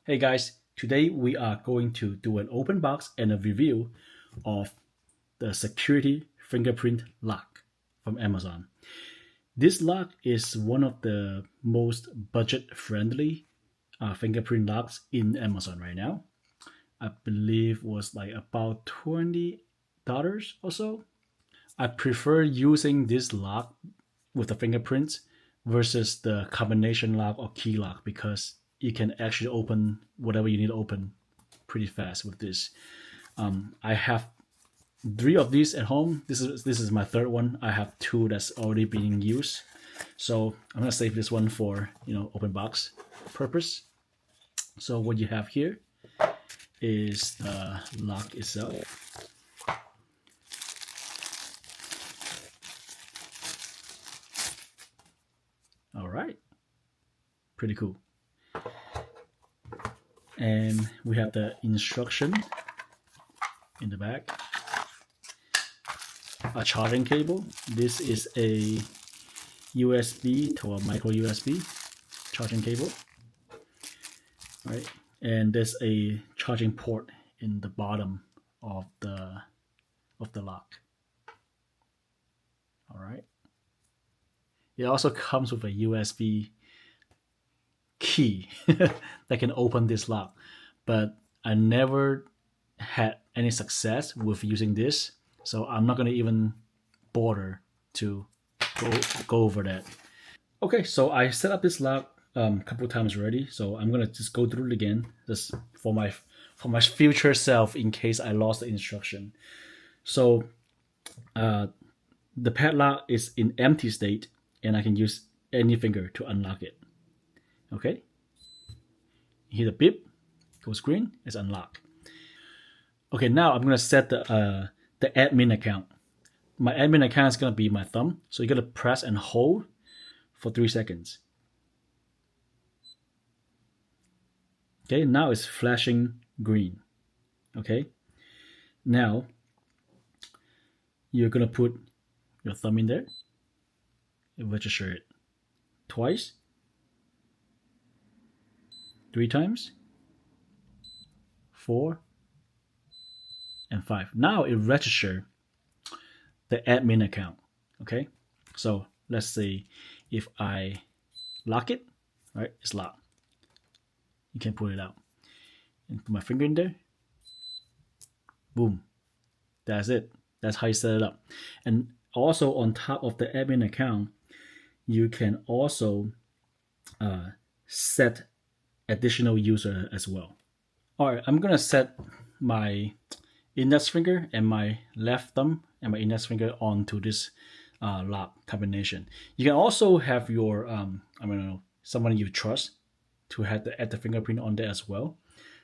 Hey guys, today we are going to do an open box and a review of the security fingerprint lock from Amazon. This lock is one of the most budget friendly fingerprint locks in Amazon right now. I believe was like about $20 or so. I prefer using this lock with the fingerprints versus the combination lock or key lock because you can actually open whatever you need to open pretty fast with this. I have three of these at home. This is my third one. I have two that's already being used, so I'm gonna save this one for open box purpose. So what you have here is the lock itself. All right, pretty cool. And we have the instruction in the back. A charging cable. This is a USB to a micro USB charging cable. All right, and there's a charging port in the bottom of the lock. All right. It also comes with a USB key that can open this lock, but I never had any success with using this, so I'm not going to even bother to go over that. Okay, so I set up this lock a couple times already, so I'm gonna just go through it again, just for my future self in case I lost the instruction. So the padlock is in empty state, and I can use any finger to unlock it. Okay, hit a beep, goes green, it's unlocked. Okay, now I'm gonna set the admin account. My admin account is gonna be my thumb, so you gotta press and hold for 3 seconds. Okay, now it's flashing green. Okay, now you're gonna put your thumb in there and register it twice, 3 times, 4, and 5. Now it registers the admin account. Okay, so let's say if I lock it, right, it's locked. You can pull it out and put my finger in there. Boom, that's it. That's how you set it up. And also on top of the admin account, you can also set additional user as well. All right, I'm gonna set my index finger and my left thumb and my index finger onto this lock combination. You can also have your someone you trust to add the fingerprint on there as well.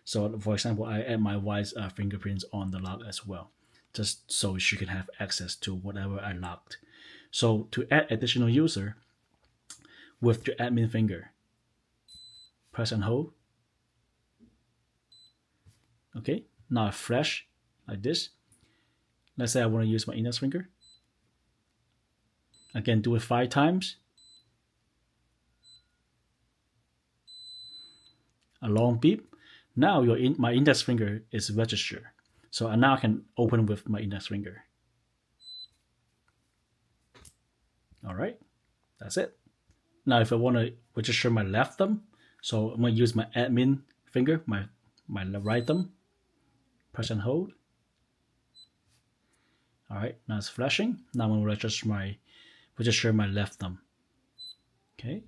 So for example, I add my wife's fingerprints on the lock as well, just so she can have access to whatever I locked. So to add additional user with your admin finger, press and hold. Okay, now I flash like this. Let's say I want to use my index finger. Again, do it 5 times. A long beep. Now my index finger is registered. So I now can open with my index finger. All right, that's it. Now if I want to register my left thumb, so I'm going to use my admin finger, my right thumb, press and hold. All right, now it's flashing. Now I'm going to register my left thumb. Okay.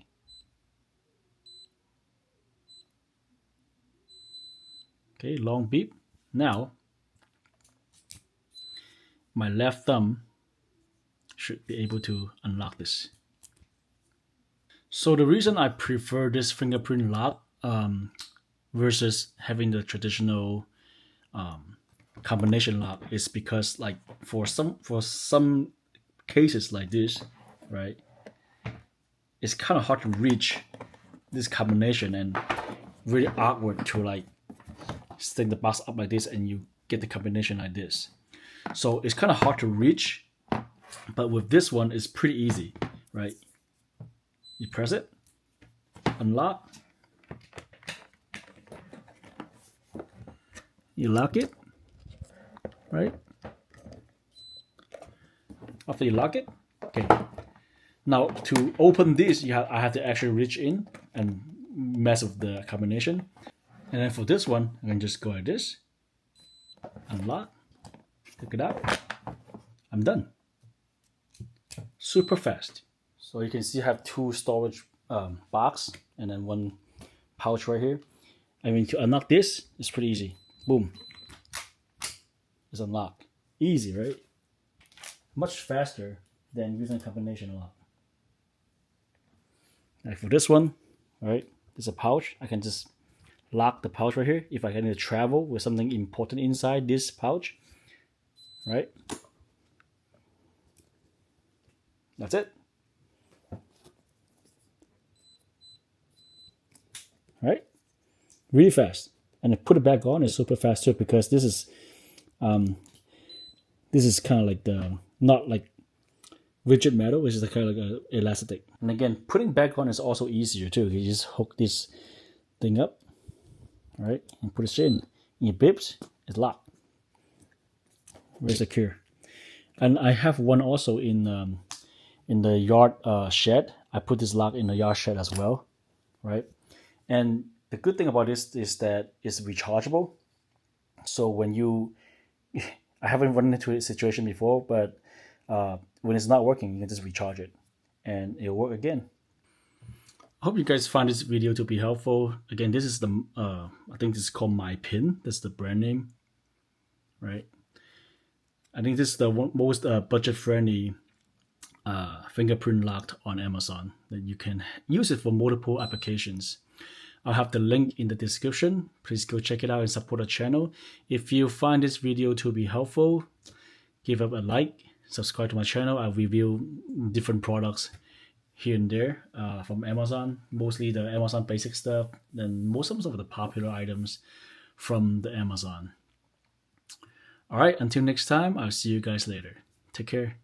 Okay, long beep. Now my left thumb should be able to unlock this. So the reason I prefer this fingerprint lock versus having the traditional combination lock is because, like, for some cases like this, right, it's kind of hard to reach this combination and really awkward to like stick the box up like this and you get the combination like this. So it's kind of hard to reach, but with this one it's pretty easy, right? You press it, unlock, you lock it, right? After you lock it, okay. Now to open this, I have to actually reach in and mess with the combination. And then for this one, I can just go like this, unlock, take it out. I'm done. Super fast. So you can see I have two storage box and then one pouch right here. I mean, to unlock this, it's pretty easy. Boom. It's unlocked. Easy, right? Much faster than using a combination lock. Like for this one, right? There's a pouch. I can just lock the pouch right here. If I need to travel with something important inside this pouch, right? That's it. Right? Really fast. And to put it back on is super fast too, because this is kind of like the not like rigid metal, which is kind of like a elastic. And again, putting back on is also easier too. You just hook this thing up, right, and put it in. And it bips, it's locked. Very secure. And I have one also in the yard shed. I put this lock in the yard shed as well, right? And the good thing about this is that it's rechargeable. So when you, I haven't run into a situation before, but when it's not working, you can just recharge it and it'll work again. I hope you guys find this video to be helpful. Again, this is the, I think this is called MyPin. That's the brand name, right? I think this is the most budget-friendly fingerprint lock on Amazon that you can use it for multiple applications. I'll have the link in the description. Please go check it out and support the channel. If you find this video to be helpful, give up a like, subscribe to my channel. I review different products here and there from Amazon, mostly the Amazon basic stuff, and most of the popular items from the Amazon. All right, until next time, I'll see you guys later. Take care.